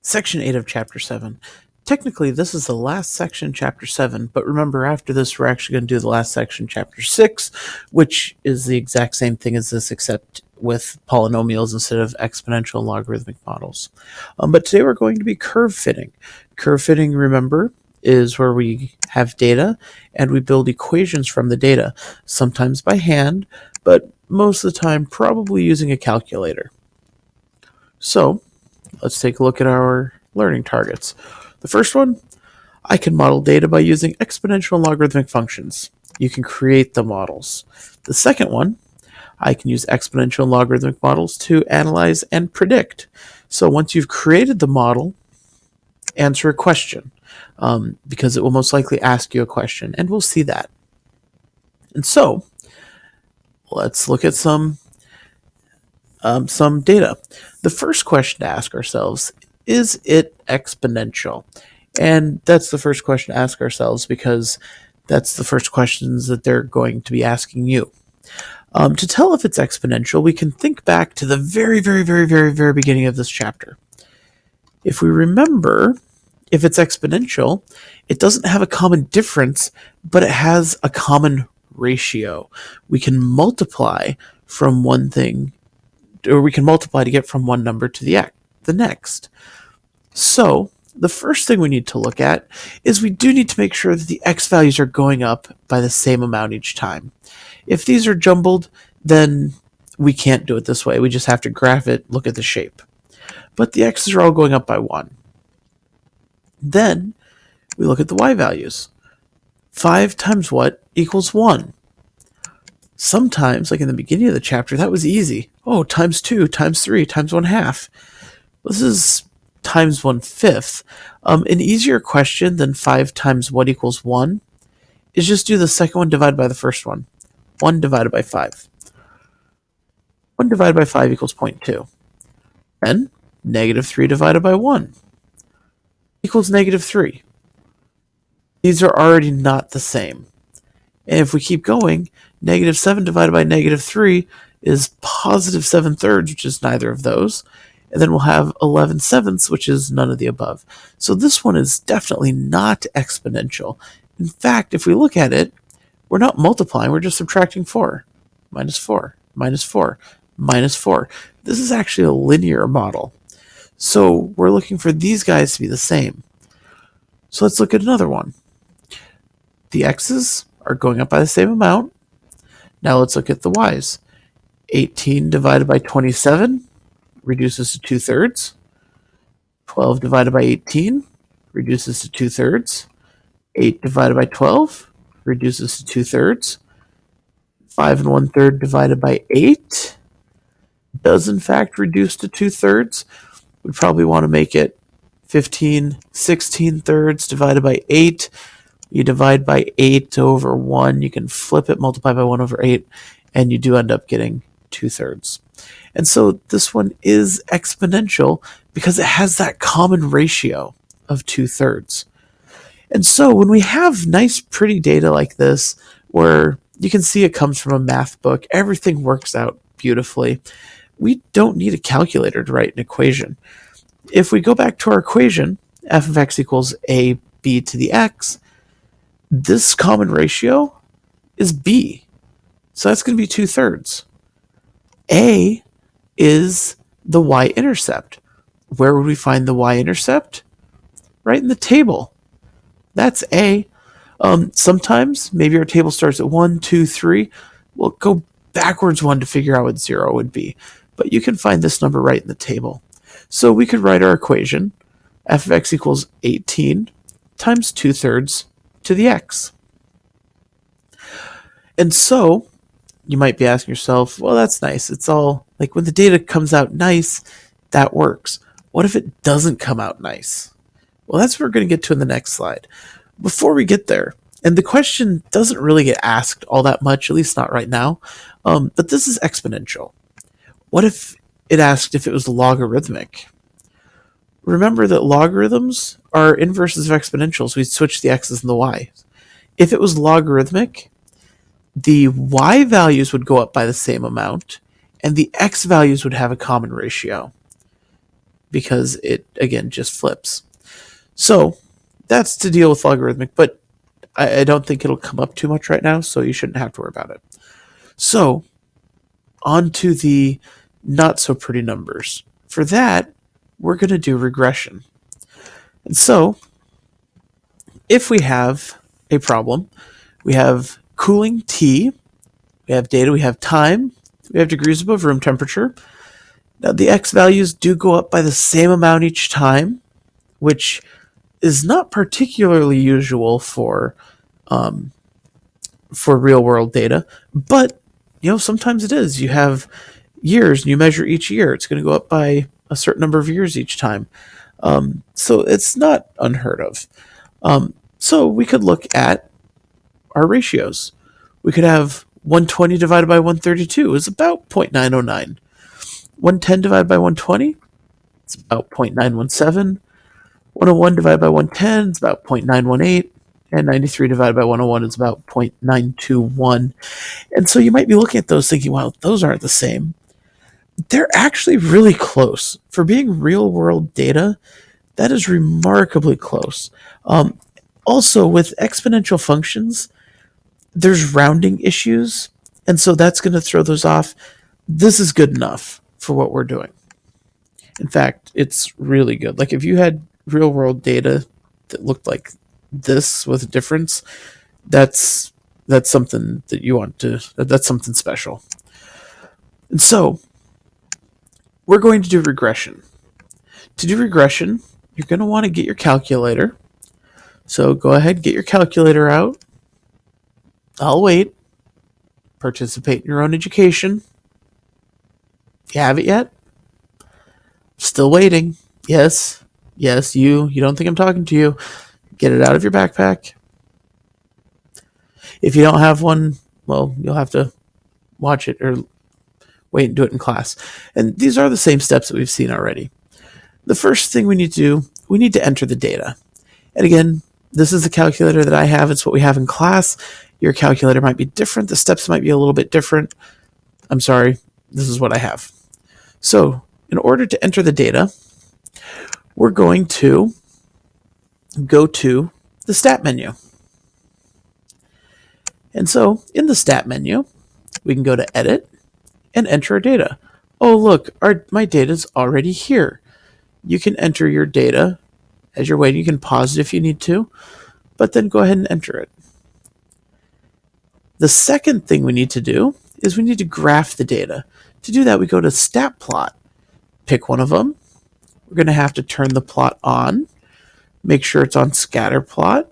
Section 8 of Chapter 7. Technically, this is the last section, Chapter 7, but remember, after this, we're actually going to do the last section, Chapter 6, which is the exact same thing as this, except with polynomials instead of exponential and logarithmic models. But today we're going to be curve fitting. Curve fitting, remember, is where we have data and we build equations from the data, sometimes by hand, but most of the time probably using a calculator. So, let's take a look at our learning targets. The first one, I can model data by using exponential and logarithmic functions. You can create the models. The second one, I can use exponential and logarithmic models to analyze and predict. So once you've created the model, answer a question, because it will most likely ask you a question, and we'll see that. And so, let's look at some data. The first question to ask ourselves, is it exponential? And that's the first question to ask ourselves because that's the first questions that they're going to be asking you. To tell if it's exponential, we can think back to the very beginning of this chapter. If we remember, if it's exponential, it doesn't have a common difference, but it has a common ratio. We can multiply from one thing, or we can multiply to get from one number to the next. So the first thing we need to look at is we do need to make sure that the x values are going up by the same amount each time. If these are jumbled, then we can't do it this way. We just have to graph it, look at the shape. But the x's are all going up by 1. Then we look at the y values. 5 times what equals 1? Sometimes, like in the beginning of the chapter, that was easy. Oh, times 2, times 3, times 1/2. This is times 1/5. An easier question than 5 times what equals 1 is just do the second one divided by the first one. 1 divided by 5. 1 divided by 5 equals 0.2. And -3 divided by 1 equals -3. These are already not the same. And if we keep going, -7 divided by -3 is +7/3, which is neither of those. And then we'll have 11/7, which is none of the above. So this one is definitely not exponential. In fact, if we look at it, we're not multiplying, we're just subtracting 4. -4, -4, -4. This is actually a linear model. So we're looking for these guys to be the same. So let's look at another one. The x's are going up by the same amount. Now let's look at the y's. 18 divided by 27 reduces to 2/3. 12 divided by 18 reduces to 2/3. 8 divided by 12 reduces to 2/3. 5 1/3 divided by 8 does in fact reduce to 2/3. We'd probably want to make it 15 16/3 divided by 8. You divide by 8 over 1, you can flip it, multiply by 1 over 8, and you do end up getting 2/3. And so this one is exponential because it has that common ratio of 2/3. And so when we have nice, pretty data like this, where you can see it comes from a math book, everything works out beautifully, we don't need a calculator to write an equation. If we go back to our equation, f of x equals ab to the x, this common ratio is b. So that's going to be 2/3. A is the y-intercept. Where would we find the y-intercept? Right in the table. That's A. Sometimes maybe our table starts at 1, 2, 3. We'll go backwards 1 to figure out what 0 would be. But you can find this number right in the table. So we could write our equation, f of x equals 18 times 2/3 to the x. And so you might be asking yourself, well, that's nice. It's all like when the data comes out nice, that works. What if it doesn't come out nice? Well, that's what we're going to get to in the next slide. Before we get there, and the question doesn't really get asked all that much, at least not right now, but this is exponential. What if it asked if it was logarithmic? Remember that logarithms are inverses of exponentials. We switch the x's and the y's. If it was logarithmic, the y values would go up by the same amount, and the x values would have a common ratio. because it, again, just flips. So that's to deal with logarithmic, but I don't think it'll come up too much right now, so you shouldn't have to worry about it. So on to the not so pretty numbers. For that, we're going to do regression. And so if we have a problem, we have cooling T, we have data, we have time, we have degrees above room temperature. Now the x values do go up by the same amount each time, which is not particularly usual for real world data, but sometimes it is. You have years and you measure each year, it's going to go up by a certain number of years each time. So it's not unheard of. So we could look at our ratios. We could have 120 divided by 132 is about 0.909. 110 divided by 120, it's about 0.917. 101 divided by 110 is about 0.918. And 93 divided by 101 is about 0.921. And so you might be looking at those thinking, wow, those aren't the same. They're actually really close. For being real world data, that is remarkably close. Also, with exponential functions, there's rounding issues, and so that's going to throw those off. This is good enough for what we're doing. In fact, it's really good. Like if you had real world data that looked like this with a difference, that's something that you want to, that's something special. And so we're going to do regression. To do regression, you're going to want to get your calculator. So go ahead, get your calculator out. I'll wait. Participate in your own education. You have it yet? Still waiting. Yes, you don't think I'm talking to you. Get it out of your backpack. If you don't have one, well, you'll have to watch it or wait and do it in class. And these are the same steps that we've seen already. The first thing we need to do, we need to enter the data. And again, this is the calculator that I have. It's what we have in class. Your calculator might be different. The steps might be a little bit different. I'm sorry. This is what I have. So in order to enter the data, we're going to go to the stat menu. And so in the stat menu, we can go to edit and enter our data. Oh, look, my data is already here. You can enter your data as you're waiting. You can pause it if you need to, but then go ahead and enter it. The second thing we need to do is we need to graph the data. To do that, we go to stat plot. Pick one of them. We're going to have to turn the plot on. Make sure it's on scatter plot.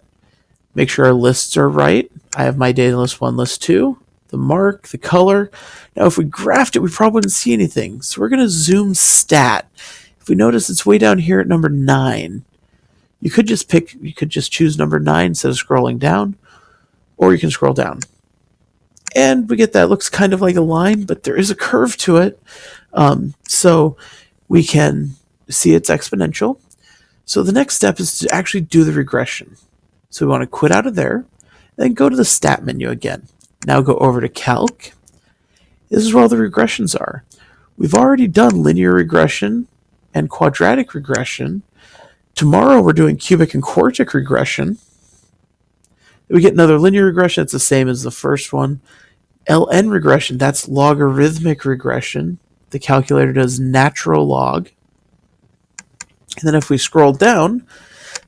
Make sure our lists are right. I have my data list 1, list 2, the mark, the color. Now, if we graphed it, we probably wouldn't see anything. So we're going to zoom stat. If we notice it's way down here at number 9, you could just choose number 9 instead of scrolling down, or you can scroll down. And we get that. It looks kind of like a line, but there is a curve to it. So we can see it's exponential. So the next step is to actually do the regression. So we want to quit out of there, then go to the stat menu again. Now go over to calc. This is where all the regressions are. We've already done linear regression and quadratic regression. Tomorrow we're doing cubic and quartic regression. We get another linear regression. It's the same as the first one. LN regression, that's logarithmic regression. The calculator does natural log. And then if we scroll down,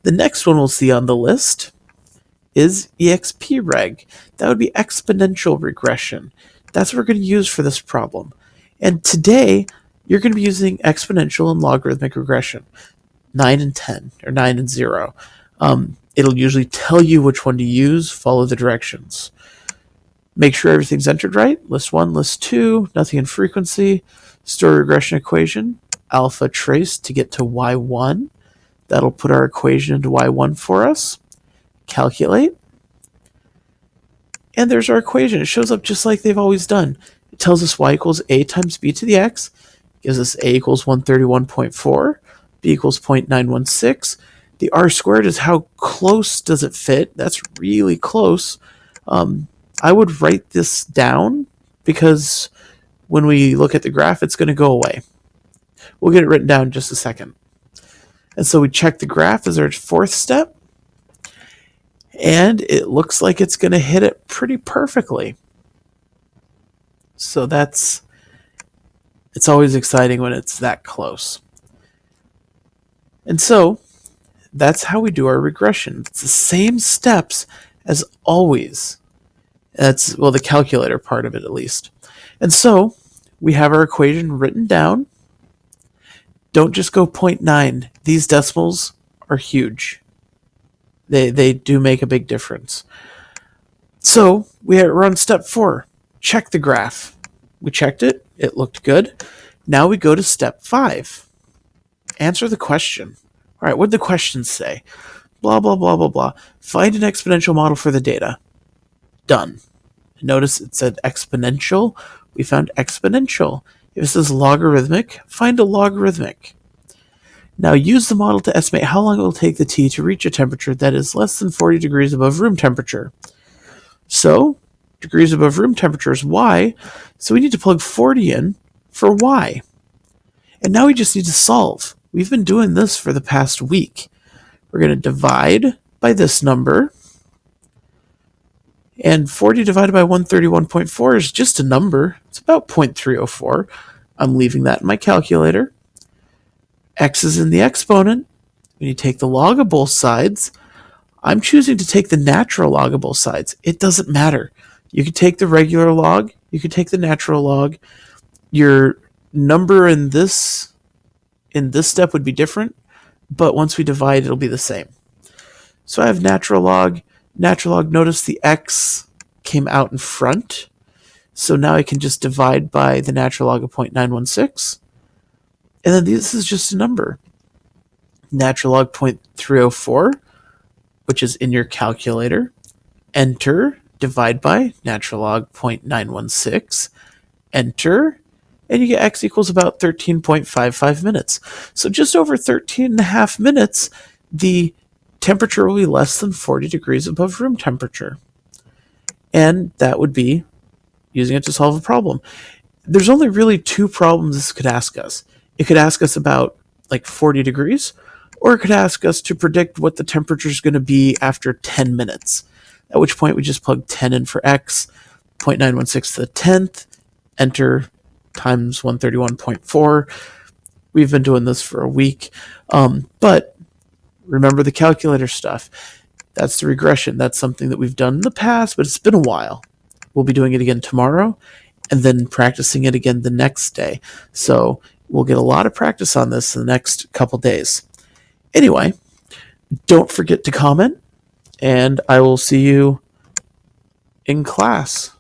the next one we'll see on the list is EXP-reg. That would be exponential regression. That's what we're going to use for this problem. And today, you're going to be using exponential and logarithmic regression. 9 and 10, or 9 and 0. It'll usually tell you which one to use. Follow the directions. Make sure everything's entered right. List 1, list 2, nothing in frequency. Store regression equation. Alpha trace to get to y1. That'll put our equation into y1 for us. Calculate. And there's our equation. It shows up just like they've always done. It tells us y equals a times b to the x. Gives us a equals 131.4. B equals 0.916. The r squared is how close does it fit. That's really close. I would write this down because when we look at the graph, it's going to go away. We'll get it written down in just a second. And so we check the graph as our fourth step, and it looks like it's going to hit it pretty perfectly. So it's always exciting when it's that close. And so that's how we do our regression. It's the same steps as always. That's, well, the calculator part of it at least. And so we have our equation written down. Don't just go 0.9. These decimals are huge. They do make a big difference. So we're on step 4. Check the graph. We checked it. It looked good. Now we go to step 5. Answer the question. All right, what did the question say? Blah, blah, blah, blah, blah. Find an exponential model for the data. Done. Notice it said exponential. We found exponential. If it says logarithmic, find a logarithmic. Now use the model to estimate how long it will take the tea to reach a temperature that is less than 40 degrees above room temperature. So, degrees above room temperature is y, so we need to plug 40 in for y. And now we just need to solve. We've been doing this for the past week. We're going to divide by this number, and 40 divided by 131.4 is just a number. It's about 0.304. I'm leaving that in my calculator. X is in the exponent. When you take the log of both sides, I'm choosing to take the natural log of both sides. It doesn't matter. You could take the regular log. You could take the natural log. Your number in this step would be different, but once we divide, it'll be the same. So I have natural log. Natural log, notice the x came out in front. So now I can just divide by the natural log of 0.916. And then this is just a number. Natural log 0.304, which is in your calculator. Enter, divide by natural log 0.916. Enter, and you get x equals about 13.55 minutes. So just over 13 and a half minutes, the temperature will be less than 40 degrees above room temperature. And that would be using it to solve a problem. There's only really 2 problems this could ask us. It could ask us about like 40 degrees, or it could ask us to predict what the temperature is going to be after 10 minutes, at which point we just plug 10 in for x, 0.916 to the 10th, enter, times 131.4. We've been doing this for a week, but remember the calculator stuff. That's the regression. That's something that we've done in the past, but it's been a while. We'll be doing it again tomorrow, and then practicing it again the next day. So we'll get a lot of practice on this in the next couple days. Anyway, don't forget to comment, and I will see you in class.